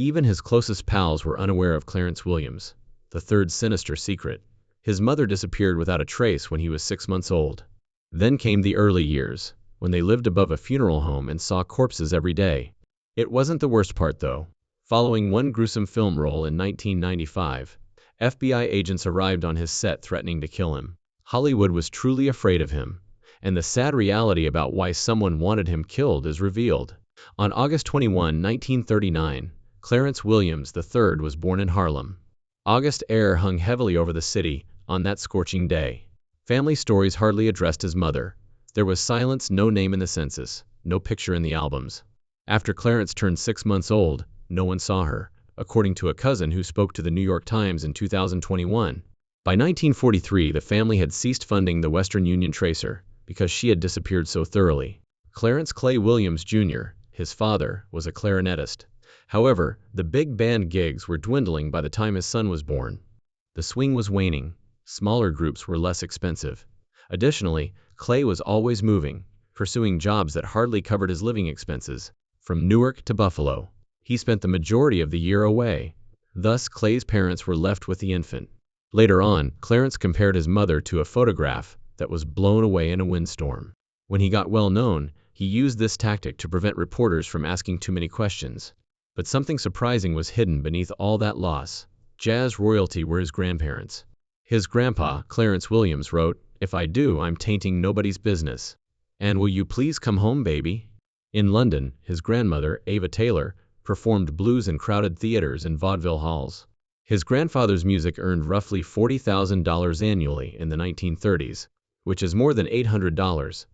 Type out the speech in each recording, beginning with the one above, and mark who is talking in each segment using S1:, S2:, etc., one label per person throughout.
S1: Even his closest pals were unaware of Clarence Williams, the third sinister secret. His mother disappeared without a trace when he was 6 months old. Then came the early years, when they lived above a funeral home and saw corpses every day. It wasn't the worst part, though. Following one gruesome film role in 1995, FBI agents arrived on his set threatening to kill him. Hollywood was truly afraid of him, and the sad reality about why someone wanted him killed is revealed. On August 21, 1939, Clarence Williams III was born in Harlem. August air hung heavily over the city on that scorching day. Family stories hardly addressed his mother. There was silence, no name in the census, no picture in the albums. After Clarence turned 6 months old, no one saw her, according to a cousin who spoke to the New York Times in 2021. By 1943, the family had ceased funding the Western Union tracer because she had disappeared so thoroughly. Clarence Clay Williams Jr., his father, was a clarinetist. However, the big band gigs were dwindling by the time his son was born. The swing was waning. Smaller groups were less expensive. Additionally, Clay was always moving, pursuing jobs that hardly covered his living expenses. From Newark to Buffalo, he spent the majority of the year away. Thus, Clay's parents were left with the infant. Later on, Clarence compared his mother to a photograph that was blown away in a windstorm. When he got well known, he used this tactic to prevent reporters from asking too many questions. But something surprising was hidden beneath all that loss. Jazz royalty were his grandparents. His grandpa, Clarence Williams, wrote, "If I do, I'm tainting nobody's business. And will you please come home, baby?" In London, his grandmother, Ava Taylor, performed blues in crowded theaters and vaudeville halls. His grandfather's music earned roughly $40,000 annually in the 1930s, which is more than $800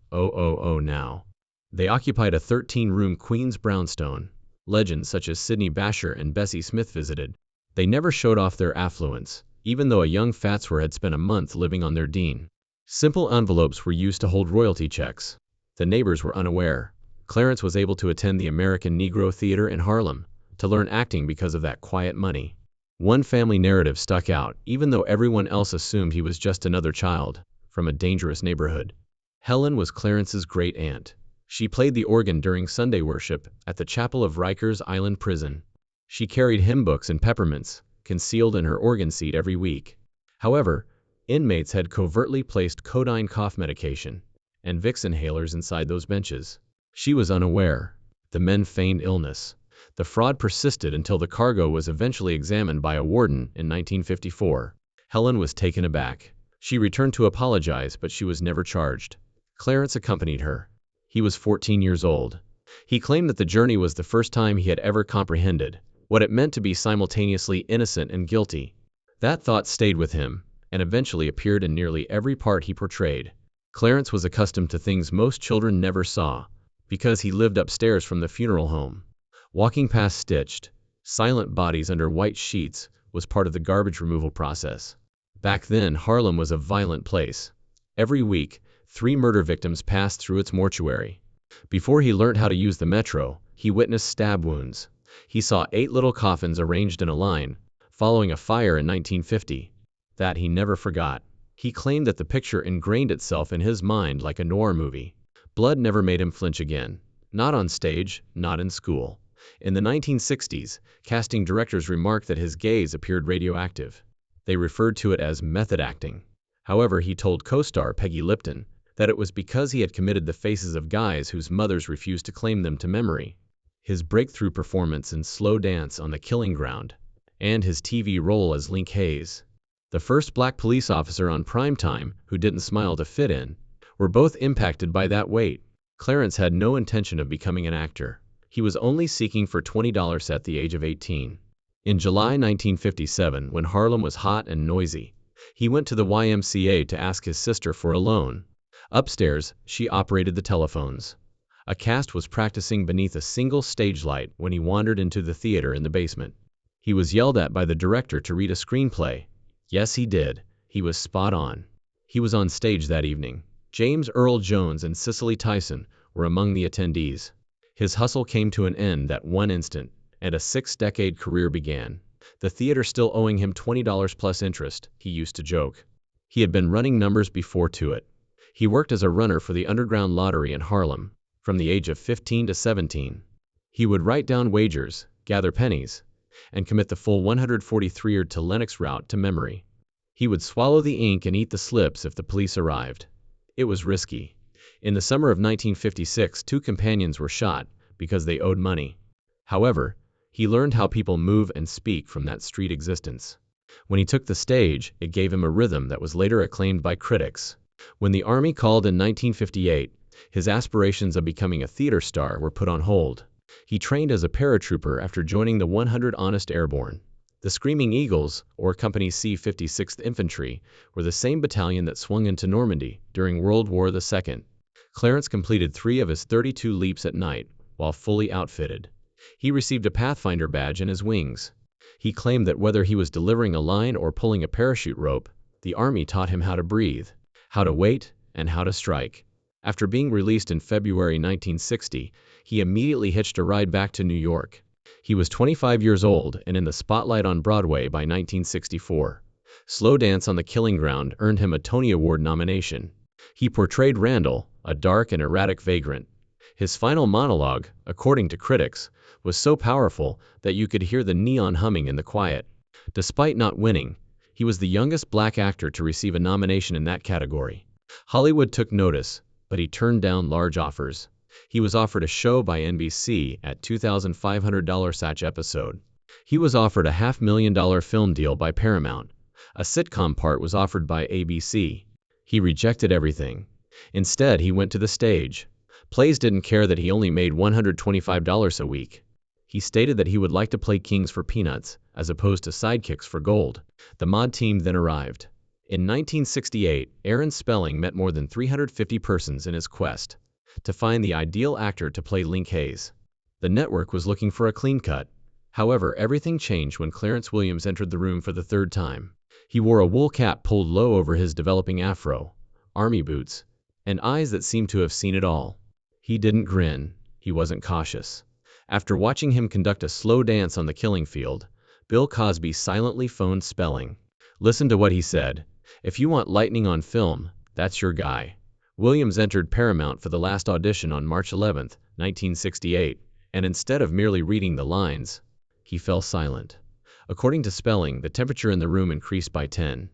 S1: now. They occupied a 13-room Queen's brownstone. Legends such as Sidney Basher and Bessie Smith visited. They never showed off their affluence, even though a young Fatswer had spent a month living on their dean. Simple envelopes were used to hold royalty checks. The neighbors were unaware. Clarence was able to attend the American Negro Theater in Harlem to learn acting because of that quiet money. One family narrative stuck out, even though everyone else assumed he was just another child from a dangerous neighborhood. Helen was Clarence's great-aunt. She played the organ during Sunday worship at the chapel of Rikers Island Prison. She carried hymn books and peppermints, concealed in her organ seat every week. However, inmates had covertly placed codeine cough medication and Vicks inhalers inside those benches. She was unaware. The men feigned illness. The fraud persisted until the cargo was eventually examined by a warden in 1954. Helen was taken aback. She returned to apologize, but she was never charged. Clarence accompanied her. He was 14 years old. He claimed that the journey was the first time he had ever comprehended what it meant to be simultaneously innocent and guilty. That thought stayed with him, and eventually appeared in nearly every part he portrayed. Clarence was accustomed to things most children never saw, because he lived upstairs from the funeral home. Walking past stitched, silent bodies under white sheets was part of the garbage removal process. Back then, Harlem was a violent place. Every week, 3 murder victims passed through its mortuary. Before he learned how to use the metro, he witnessed stab wounds. He saw 8 little coffins arranged in a line, following a fire in 1950. That he never forgot. He claimed that the picture ingrained itself in his mind like a noir movie. Blood never made him flinch again. Not on stage, not in school. In the 1960s, casting directors remarked that his gaze appeared radioactive. They referred to it as method acting. However, he told co-star Peggy Lipton that it was because he had committed the faces of guys whose mothers refused to claim them to memory. His breakthrough performance in Slow Dance on the Killing Ground, and his TV role as Link Hayes, the first black police officer on primetime who didn't smile to fit in, were both impacted by that weight. Clarence had no intention of becoming an actor. He was only seeking for $20 at the age of 18. In July 1957, when Harlem was hot and noisy, he went to the YMCA to ask his sister for a loan. Upstairs, she operated the telephones. A cast was practicing beneath a single stage light when he wandered into the theater in the basement. He was yelled at by the director to read a screenplay. Yes, he did. He was spot on. He was on stage that evening. James Earl Jones and Cicely Tyson were among the attendees. His hustle came to an end that one instant, and a 6-decade career began. The theater still owing him $20 plus interest, he used to joke. He had been running numbers before to it. He worked as a runner for the Underground Lottery in Harlem, from the age of 15 to 17. He would write down wagers, gather pennies, and commit the full 143 to Lennox route to memory. He would swallow the ink and eat the slips if the police arrived. It was risky. In the summer of 1956, two companions were shot because they owed money. However, he learned how people move and speak from that street existence. When he took the stage, it gave him a rhythm that was later acclaimed by critics. When the Army called in 1958, his aspirations of becoming a theater star were put on hold. He trained as a paratrooper after joining the 100 Honest Airborne. The Screaming Eagles, or Company C 56th Infantry, were the same battalion that swung into Normandy during World War II. Clarence completed 3 of his 32 leaps at night, while fully outfitted. He received a Pathfinder badge in his wings. He claimed that whether he was delivering a line or pulling a parachute rope, the Army taught him how to breathe, how to wait, and how to strike. After being released in February 1960, he immediately hitched a ride back to New York. He was 25 years old and in the spotlight on Broadway by 1964. Slow Dance on the Killing Ground earned him a Tony Award nomination. He portrayed Randall, a dark and erratic vagrant. His final monologue, according to critics, was so powerful that you could hear the neon humming in the quiet. Despite not winning, he was the youngest black actor to receive a nomination in that category. Hollywood took notice, but he turned down large offers. He was offered a show by NBC at $2,500 each episode. He was offered a $500,000 film deal by Paramount. A sitcom part was offered by ABC. He rejected everything. Instead, he went to the stage. Plays didn't care that he only made $125 a week. He stated that he would like to play kings for peanuts, as opposed to sidekicks for gold. The mod team then arrived. In 1968, Aaron Spelling met more than 350 persons in his quest to find the ideal actor to play Link Hayes. The network was looking for a clean cut. However, everything changed when Clarence Williams entered the room for the third time. He wore a wool cap pulled low over his developing afro, army boots, and eyes that seemed to have seen it all. He didn't grin. He wasn't cautious. After watching him conduct a slow dance on the killing field, Bill Cosby silently phoned Spelling. Listen to what he said. "If you want lightning on film, that's your guy." Williams entered Paramount for the last audition on March 11, 1968, and instead of merely reading the lines, he fell silent. According to Spelling, the temperature in the room increased by 10.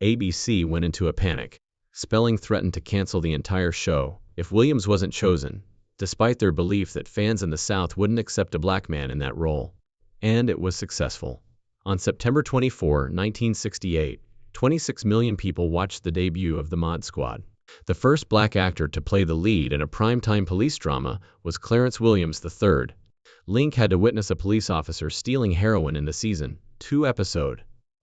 S1: ABC went into a panic. Spelling threatened to cancel the entire show if Williams wasn't chosen, despite their belief that fans in the South wouldn't accept a black man in that role. And it was successful. On September 24, 1968, 26 million people watched the debut of the Mod Squad. The first black actor to play the lead in a primetime police drama was Clarence Williams III. Link had to witness a police officer stealing heroin in the season 2 episode,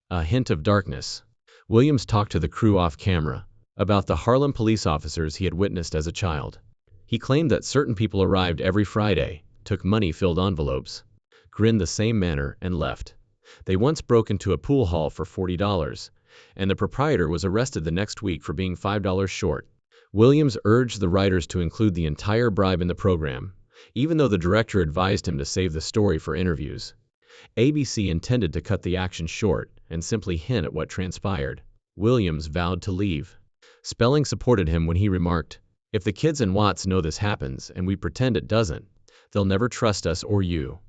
S1: A Hint of Darkness. Williams talked to the crew off camera about the Harlem police officers he had witnessed as a child. He claimed that certain people arrived every Friday, took money-filled envelopes, grinned the same manner, and left. They once broke into a pool hall for $40, and the proprietor was arrested the next week for being $5 short. Williams urged the writers to include the entire bribe in the program, even though the director advised him to save the story for interviews. ABC intended to cut the action short and simply hint at what transpired. Williams vowed to leave. Spelling supported him when he remarked, "If the kids in Watts know this happens and we pretend it doesn't, they'll never trust us or you."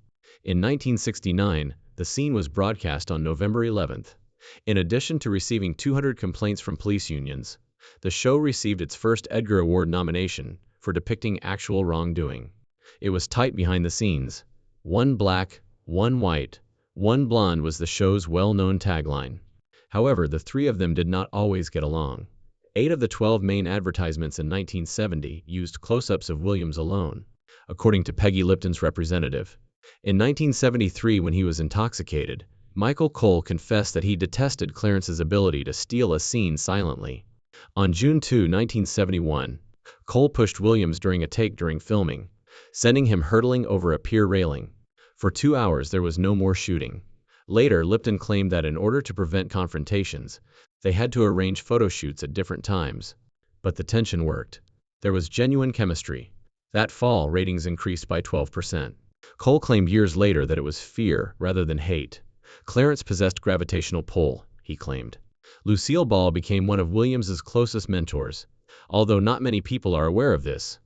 S1: In 1969, the scene was broadcast on November 11th. In addition to receiving 200 complaints from police unions, the show received its first Edgar Award nomination for depicting actual wrongdoing. It was tight behind the scenes. "One black, one white, one blonde" was the show's well-known tagline. However, the three of them did not always get along. 8 of the 12 main advertisements in 1970 used close-ups of Williams alone, according to Peggy Lipton's representative. In 1973, when he was intoxicated, Michael Cole confessed that he detested Clarence's ability to steal a scene silently. On June 2, 1971, Cole pushed Williams during a take during filming, sending him hurtling over a pier railing. For 2 hours there was no more shooting. Later, Lipton claimed that in order to prevent confrontations, they had to arrange photo shoots at different times. But the tension worked. There was genuine chemistry. That fall, ratings increased by 12%. Cole claimed years later that it was fear rather than hate. Clarence possessed gravitational pull, he claimed. Lucille Ball became one of Williams's closest mentors, although not many people are aware of this.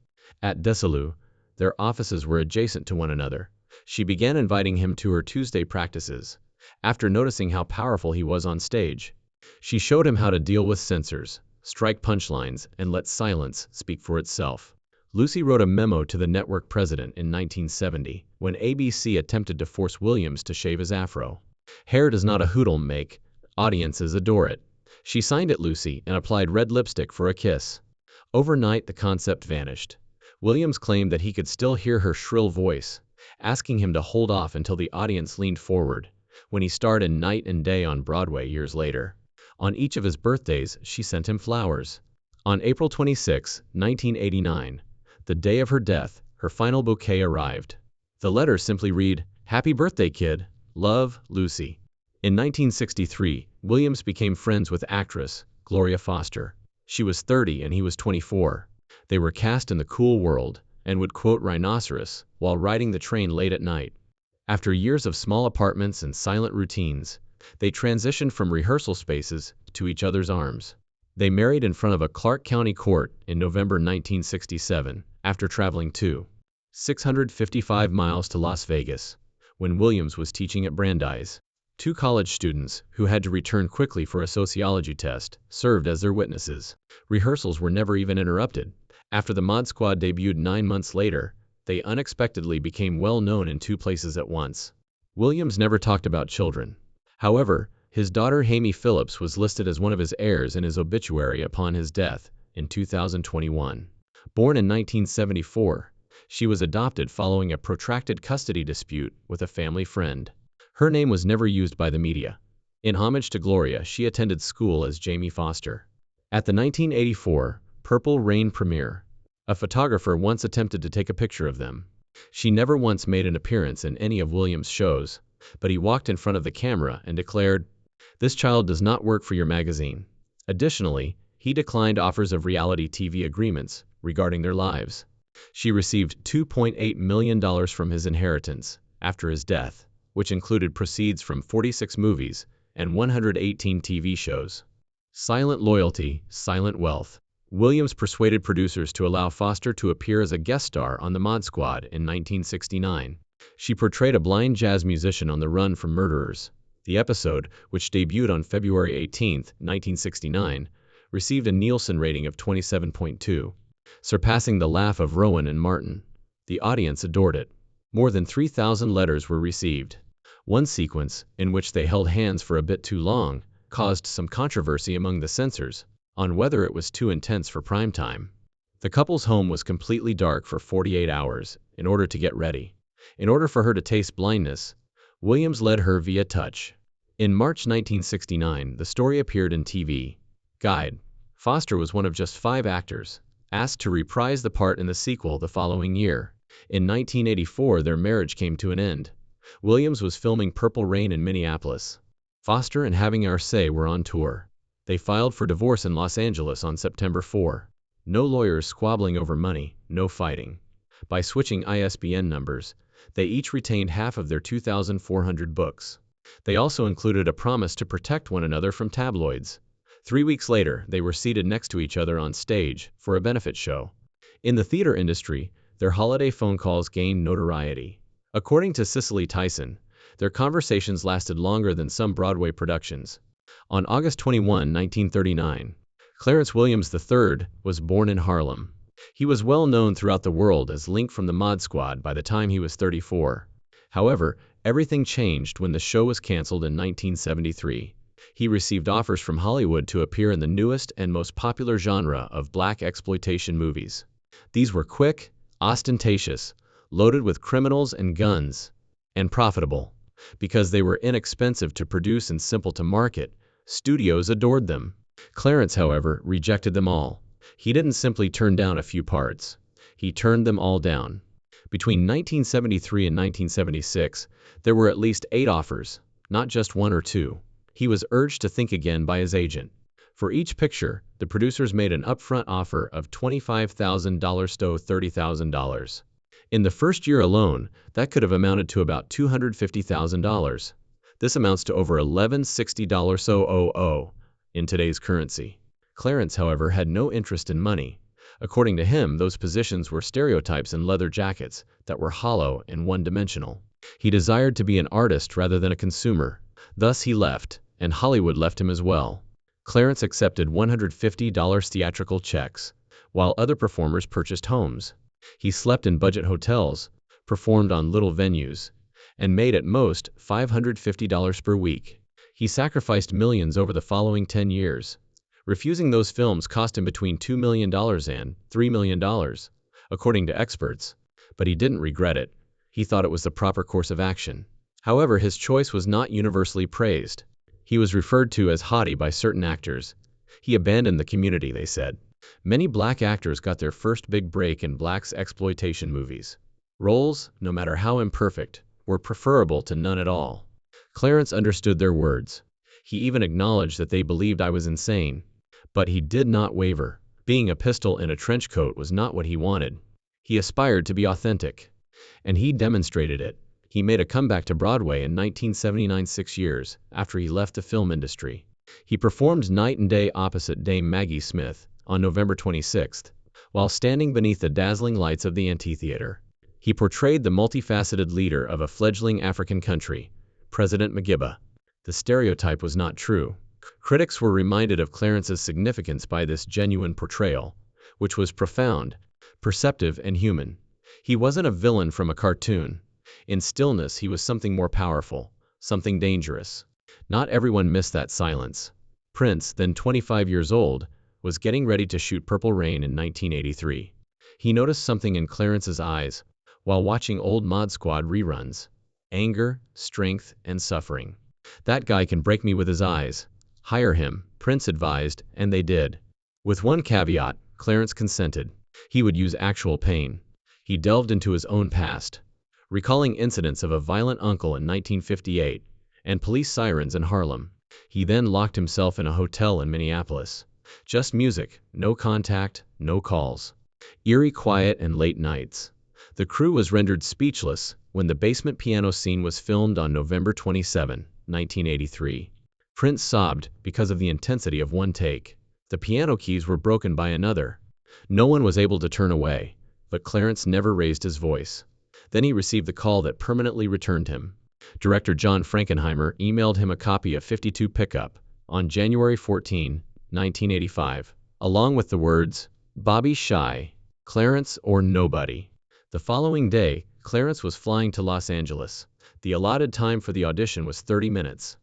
S1: At Desilu, their offices were adjacent to one another. She began inviting him to her Tuesday practices. After noticing how powerful he was on stage, she showed him how to deal with censors, strike punchlines, and let silence speak for itself. Lucy wrote a memo to the network president in 1970 when ABC attempted to force Williams to shave his afro. Hair does not a hoodlum make, audiences adore it. She signed it Lucy and applied red lipstick for a kiss. Overnight, the concept vanished. Williams claimed that he could still hear her shrill voice, asking him to hold off until the audience leaned forward, when he starred in Night and Day on Broadway years later. On each of his birthdays, she sent him flowers. On April 26, 1989, the day of her death, her final bouquet arrived. The letter simply read, "Happy birthday, kid. Love, Lucy." In 1963, Williams became friends with actress Gloria Foster. She was 30 and he was 24. They were cast in The Cool World and would quote rhinoceros while riding the train late at night. After years of small apartments and silent routines, they transitioned from rehearsal spaces to each other's arms. They married in front of a Clark County court in November 1967 after traveling 655 miles to Las Vegas, when Williams was teaching at Brandeis. Two college students, who had to return quickly for a sociology test, served as their witnesses. Rehearsals were never even interrupted. After the Mod Squad debuted 9 months later, they unexpectedly became well known in two places at once. Williams never talked about children. However, his daughter Hamie Phillips was listed as one of his heirs in his obituary upon his death in 2021. Born in 1974, she was adopted following a protracted custody dispute with a family friend. Her name was never used by the media. In homage to Gloria, she attended school as Jamie Foster. At the 1984 Purple Rain premiere, a photographer once attempted to take a picture of them. She never once made an appearance in any of Williams' shows, but he walked in front of the camera and declared, "This child does not work for your magazine." Additionally, he declined offers of reality TV agreements regarding their lives. She received $2.8 million from his inheritance after his death, which included proceeds from 46 movies and 118 TV shows. Silent loyalty, silent wealth. Williams persuaded producers to allow Foster to appear as a guest star on The Mod Squad in 1969. She portrayed a blind jazz musician on the run from murderers. The episode, which debuted on February 18, 1969, received a Nielsen rating of 27.2, surpassing The Laugh of Rowan and Martin. The audience adored it. More than 3,000 letters were received. One sequence, in which they held hands for a bit too long, caused some controversy among the censors on whether it was too intense for prime time. The couple's home was completely dark for 48 hours in order to get ready. In order for her to taste blindness, Williams led her via touch. In March 1969, the story appeared in TV Guide. Foster was one of just 5 actors asked to reprise the part in the sequel the following year. In 1984, their marriage came to an end. Williams was filming Purple Rain in Minneapolis. Foster and Having Our Say were on tour. They filed for divorce in Los Angeles on September 4. No lawyers squabbling over money, no fighting. By switching ISBN numbers, they each retained half of their 2,400 books. They also included a promise to protect one another from tabloids. 3 weeks later, they were seated next to each other on stage for a benefit show. In the theater industry, their holiday phone calls gained notoriety. According to Cicely Tyson, their conversations lasted longer than some Broadway productions. On August 21, 1939, Clarence Williams III was born in Harlem. He was well known throughout the world as Link from the Mod Squad by the time he was 34. However, everything changed when the show was canceled in 1973. He received offers from Hollywood to appear in the newest and most popular genre of black exploitation movies. These were quick, ostentatious, loaded with criminals and guns, and profitable. Because they were inexpensive to produce and simple to market, studios adored them. Clarence, however, rejected them all. He didn't simply turn down a few parts. He turned them all down. Between 1973 and 1976, there were at least 8 offers, not just 1 or 2. He was urged to think again by his agent. For each picture, the producers made an upfront offer of $25,000 to $30,000. In the first year alone, that could have amounted to about $250,000. This amounts to over $1160 in today's currency. Clarence, however, had no interest in money. According to him, those positions were stereotypes in leather jackets that were hollow and one-dimensional. He desired to be an artist rather than a consumer. Thus he left, and Hollywood left him as well. Clarence accepted $150 theatrical checks, while other performers purchased homes. He slept in budget hotels, performed on little venues, and made at most $550 per week. He sacrificed millions over the following 10 years. Refusing those films cost him between $2 million and $3 million, according to experts, but he didn't regret it. He thought it was the proper course of action. However, his choice was not universally praised. He was referred to as haughty by certain actors. He abandoned the community, they said. Many black actors got their first big break in blacks' exploitation movies. Roles, no matter how imperfect, were preferable to none at all. Clarence understood their words. He even acknowledged that they believed I was insane. But he did not waver. Being a pistol in a trench coat was not what he wanted. He aspired to be authentic. And he demonstrated it. He made a comeback to Broadway in 1979, 6 years after he left the film industry. He performed night and day opposite Dame Maggie Smith on November 26th, while standing beneath the dazzling lights of the amphitheater. He portrayed the multifaceted leader of a fledgling African country, President Magiba. The stereotype was not true. Critics were reminded of Clarence's significance by this genuine portrayal, which was profound, perceptive, and human. He wasn't a villain from a cartoon. In stillness, he was something more powerful, something dangerous. Not everyone missed that silence. Prince, then 25 years old, was getting ready to shoot Purple Rain in 1983. He noticed something in Clarence's eyes while watching old Mod Squad reruns. Anger, strength, and suffering. That guy can break me with his eyes. Hire him, Prince advised, and they did. With one caveat, Clarence consented. He would use actual pain. He delved into his own past, recalling incidents of a violent uncle in 1958 and police sirens in Harlem. He then locked himself in a hotel in Minneapolis. Just music, no contact, no calls. Eerie quiet and late nights. The crew was rendered speechless when the basement piano scene was filmed on November 27, 1983. Prince sobbed because of the intensity of one take. The piano keys were broken by another. No one was able to turn away, but Clarence never raised his voice. Then he received the call that permanently returned him. Director John Frankenheimer emailed him a copy of 52 Pickup on January 14, 1985, along with the words, "Bobby Shy, Clarence or nobody." The following day, Clarence was flying to Los Angeles. The allotted time for the audition was 30 minutes.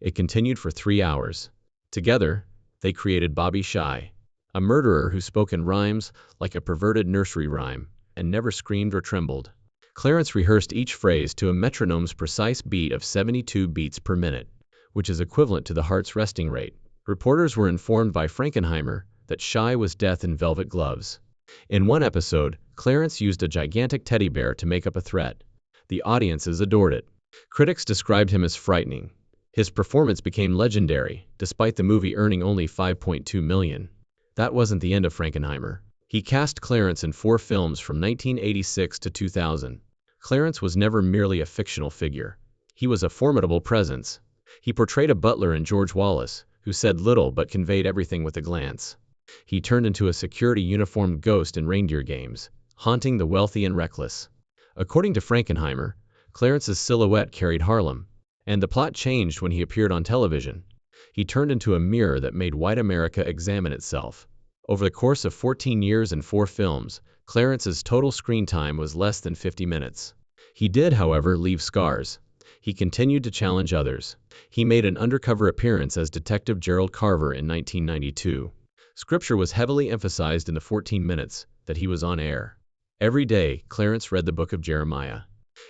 S1: It continued for 3 hours. Together, they created Bobby Shy, a murderer who spoke in rhymes like a perverted nursery rhyme and never screamed or trembled. Clarence rehearsed each phrase to a metronome's precise beat of 72 beats per minute, which is equivalent to the heart's resting rate. Reporters were informed by Frankenheimer that Shy was death in velvet gloves. In one episode, Clarence used a gigantic teddy bear to make up a threat. The audiences adored it. Critics described him as frightening. His performance became legendary, despite the movie earning only $5.2 million. That wasn't the end of Frankenheimer. He cast Clarence in 4 films from 1986 to 2000. Clarence was never merely a fictional figure. He was a formidable presence. He portrayed a butler in George Wallace, who said little but conveyed everything with a glance. He turned into a security-uniformed ghost in Reindeer Games, haunting the wealthy and reckless. According to Frankenheimer, Clarence's silhouette carried Harlem, and the plot changed when he appeared on television. He turned into a mirror that made white America examine itself. Over the course of 14 years and 4 films, Clarence's total screen time was less than 50 minutes. He did, however, leave scars. He continued to challenge others. He made an undercover appearance as Detective Gerald Carver in 1992. Scripture was heavily emphasized in the 14 minutes that he was on air. Every day, Clarence read the book of Jeremiah.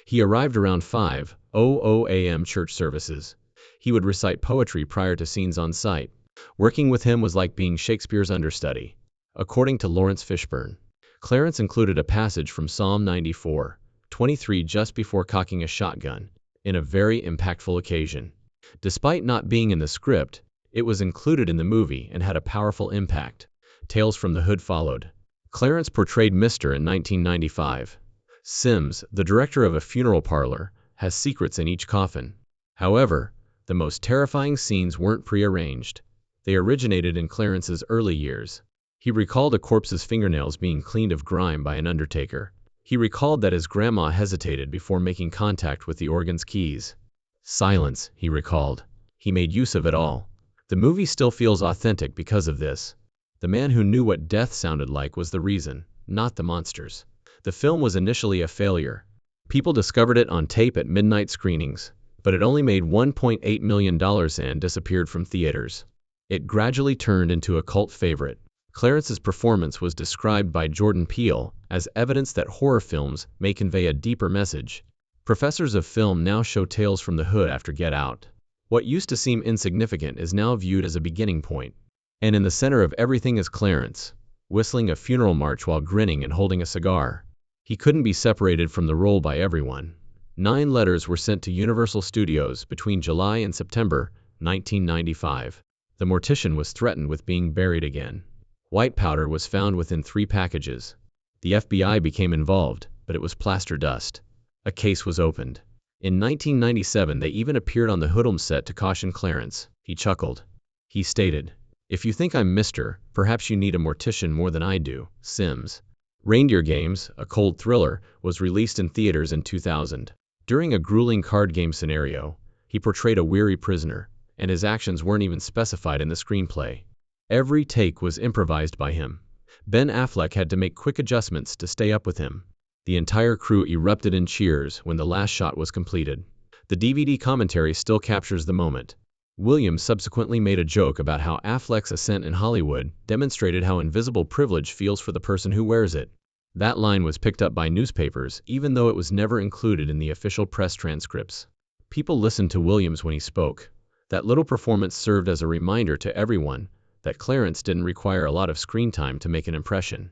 S1: He arrived around 5:00 a.m. church services. He would recite poetry prior to scenes on site. Working with him was like being Shakespeare's understudy. According to Lawrence Fishburne, Clarence included a passage from Psalm 94:23 just before cocking a shotgun, in a very impactful occasion. Despite not being in the script, it was included in the movie and had a powerful impact. Tales from the Hood followed. Clarence portrayed Mr. in 1995. Sims, the director of a funeral parlor, has secrets in each coffin. However, the most terrifying scenes weren't prearranged. They originated in Clarence's early years. He recalled a corpse's fingernails being cleaned of grime by an undertaker. He recalled that his grandma hesitated before making contact with the organ's keys. Silence, he recalled. He made use of it all. The movie still feels authentic because of this. The man who knew what death sounded like was the reason, not the monsters. The film was initially a failure. People discovered it on tape at midnight screenings, but it only made $1.8 million and disappeared from theaters. It gradually turned into a cult favorite. Clarence's performance was described by Jordan Peele as evidence that horror films may convey a deeper message. Professors of film now show Tales from the Hood after Get Out. What used to seem insignificant is now viewed as a beginning point. And in the center of everything is Clarence, whistling a funeral march while grinning and holding a cigar. He couldn't be separated from the role by everyone. 9 letters were sent to Universal Studios between July and September 1995. The mortician was threatened with being buried again. White powder was found within 3 packages. The FBI became involved, but it was plaster dust. A case was opened. In 1997, they even appeared on the Hoodlum set to caution Clarence. He chuckled. He stated, "If you think I'm Mr., perhaps you need a mortician more than I do, Sims." Reindeer Games, a cold thriller, was released in theaters in 2000. During a grueling card game scenario, he portrayed a weary prisoner, and his actions weren't even specified in the screenplay. Every take was improvised by him. Ben Affleck had to make quick adjustments to stay up with him. The entire crew erupted in cheers when the last shot was completed. The DVD commentary still captures the moment. Williams subsequently made a joke about how Affleck's ascent in Hollywood demonstrated how invisible privilege feels for the person who wears it. That line was picked up by newspapers, even though it was never included in the official press transcripts. People listened to Williams when he spoke. That little performance served as a reminder to everyone that Clarence didn't require a lot of screen time to make an impression.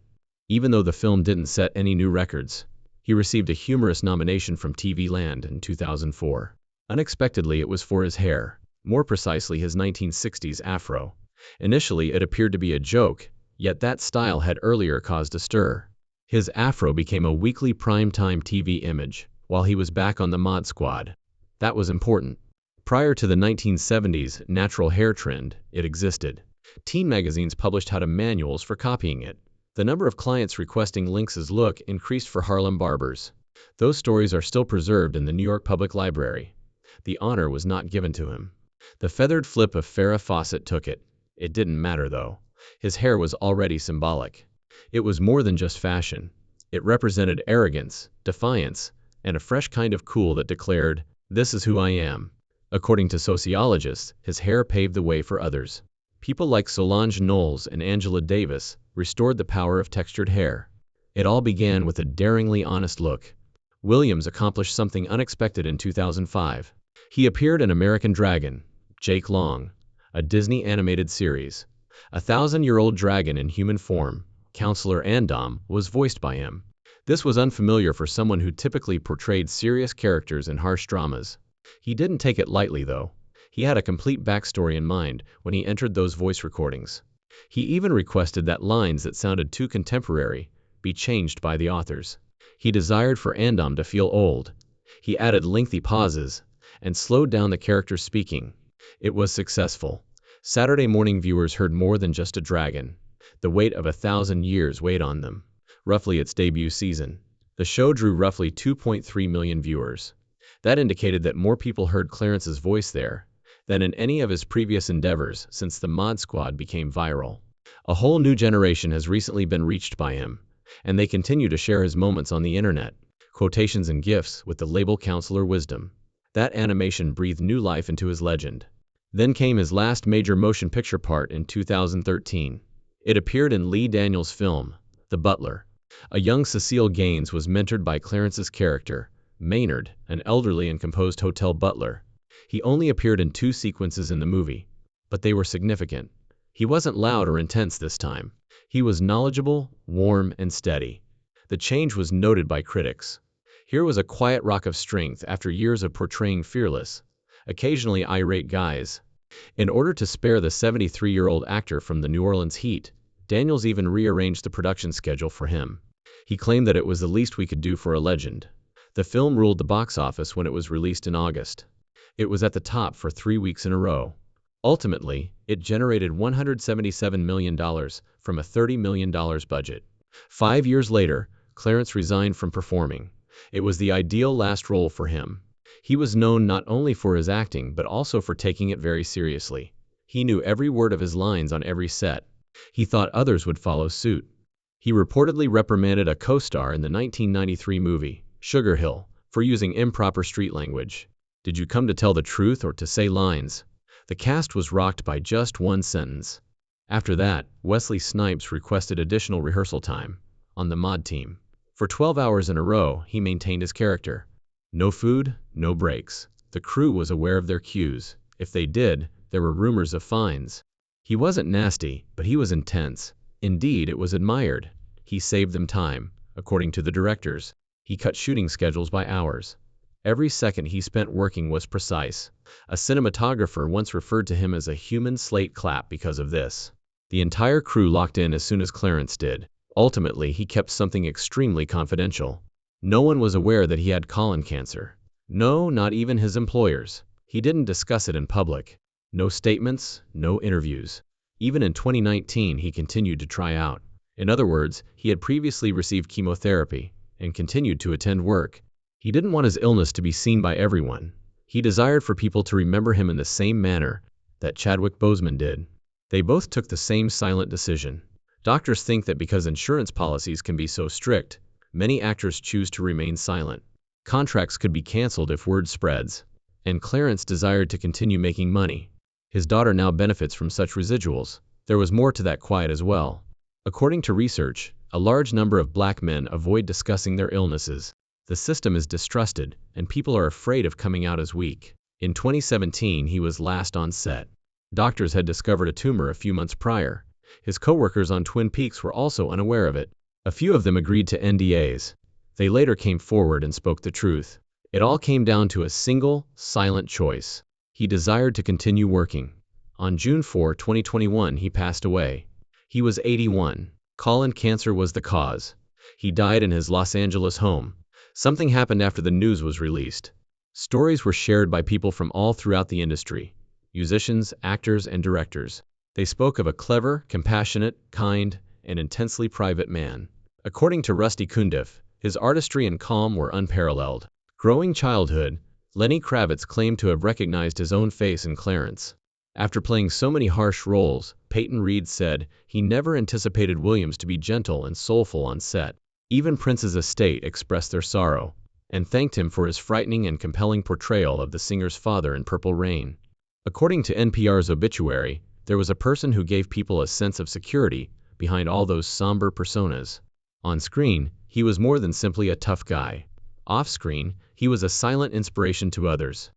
S1: Even though the film didn't set any new records, he received a humorous nomination from TV Land in 2004. Unexpectedly, it was for his hair, more precisely his 1960s afro. Initially, it appeared to be a joke, yet that style had earlier caused a stir. His afro became a weekly primetime TV image, while he was back on the Mod Squad. That was important. Prior to the 1970s natural hair trend, it existed. Teen magazines published how-to manuals for copying it. The number of clients requesting Lynx's look increased for Harlem barbers. Those stories are still preserved in the New York Public Library. The honor was not given to him. The feathered flip of Farrah Fawcett took it. It didn't matter, though. His hair was already symbolic. It was more than just fashion. It represented arrogance, defiance, and a fresh kind of cool that declared, "This is who I am." According to sociologists, his hair paved the way for others. People like Solange Knowles and Angela Davis restored the power of textured hair. It all began with a daringly honest look. Williams accomplished something unexpected in 2005. He appeared in American Dragon, Jake Long, a Disney animated series. A 1,000-year-old dragon in human form, Counselor Andom, was voiced by him. This was unfamiliar for someone who typically portrayed serious characters in harsh dramas. He didn't take it lightly, though. He had a complete backstory in mind when he entered those voice recordings. He even requested that lines that sounded too contemporary be changed by the authors. He desired for Andom to feel old. He added lengthy pauses and slowed down the characters speaking. It was successful. Saturday morning viewers heard more than just a dragon. The weight of 1,000 years weighed on them. Roughly its debut season, the show drew roughly 2.3 million viewers. That indicated that more people heard Clarence's voice there than in any of his previous endeavors since the Mod Squad became viral. A whole new generation has recently been reached by him, and they continue to share his moments on the internet, quotations and GIFs with the label Counselor Wisdom. That animation breathed new life into his legend. Then came his last major motion picture part in 2013. It appeared in Lee Daniels' film, The Butler. A young Cecile Gaines was mentored by Clarence's character, Maynard, an elderly and composed hotel butler. He only appeared in 2 sequences in the movie, but they were significant. He wasn't loud or intense this time. He was knowledgeable, warm, and steady. The change was noted by critics. Here was a quiet rock of strength after years of portraying fearless, occasionally irate guys. In order to spare the 73-year-old actor from the New Orleans heat, Daniels even rearranged the production schedule for him. He claimed that it was the least we could do for a legend. The film ruled the box office when it was released in August. It was at the top for 3 weeks in a row. Ultimately, it generated $177 million from a $30 million budget. 5 years later, Clarence resigned from performing. It was the ideal last role for him. He was known not only for his acting but also for taking it very seriously. He knew every word of his lines on every set. He thought others would follow suit. He reportedly reprimanded a co-star in the 1993 movie, Sugar Hill, for using improper street language. "Did you come to tell the truth or to say lines?" The cast was rocked by just one sentence. After that, Wesley Snipes requested additional rehearsal time on the mod team. For 12 hours in a row, he maintained his character. No food, no breaks. The crew was aware of their cues. If they did, there were rumors of fines. He wasn't nasty, but he was intense. Indeed, it was admired. He saved them time, according to the directors. He cut shooting schedules by hours. Every second he spent working was precise. A cinematographer once referred to him as a human slate clap because of this. The entire crew locked in as soon as Clarence did. Ultimately, he kept something extremely confidential. No one was aware that he had colon cancer. No, not even his employers. He didn't discuss it in public. No statements, no interviews. Even in 2019, he continued to try out. In other words, he had previously received chemotherapy and continued to attend work. He didn't want his illness to be seen by everyone. He desired for people to remember him in the same manner that Chadwick Boseman did. They both took the same silent decision. Doctors think that because insurance policies can be so strict, many actors choose to remain silent. Contracts could be canceled if word spreads. And Clarence desired to continue making money. His daughter now benefits from such residuals. There was more to that quiet as well. According to research, a large number of black men avoid discussing their illnesses. The system is distrusted, and people are afraid of coming out as weak. In 2017, he was last on set. Doctors had discovered a tumor a few months prior. His co-workers on Twin Peaks were also unaware of it. A few of them agreed to NDAs. They later came forward and spoke the truth. It all came down to a single, silent choice. He desired to continue working. On June 4, 2021, he passed away. He was 81. Colon cancer was the cause. He died in his Los Angeles home. Something happened after the news was released. Stories were shared by people from all throughout the industry. Musicians, actors, and directors. They spoke of a clever, compassionate, kind, and intensely private man. According to Rusty Cundiff, his artistry and calm were unparalleled. Growing childhood, Lenny Kravitz claimed to have recognized his own face in Clarence. After playing so many harsh roles, Peyton Reed said he never anticipated Williams to be gentle and soulful on set. Even Prince's estate expressed their sorrow and thanked him for his frightening and compelling portrayal of the singer's father in Purple Rain. According to NPR's obituary, there was a person who gave people a sense of security behind all those somber personas. On screen, he was more than simply a tough guy. Off-screen, he was a silent inspiration to others.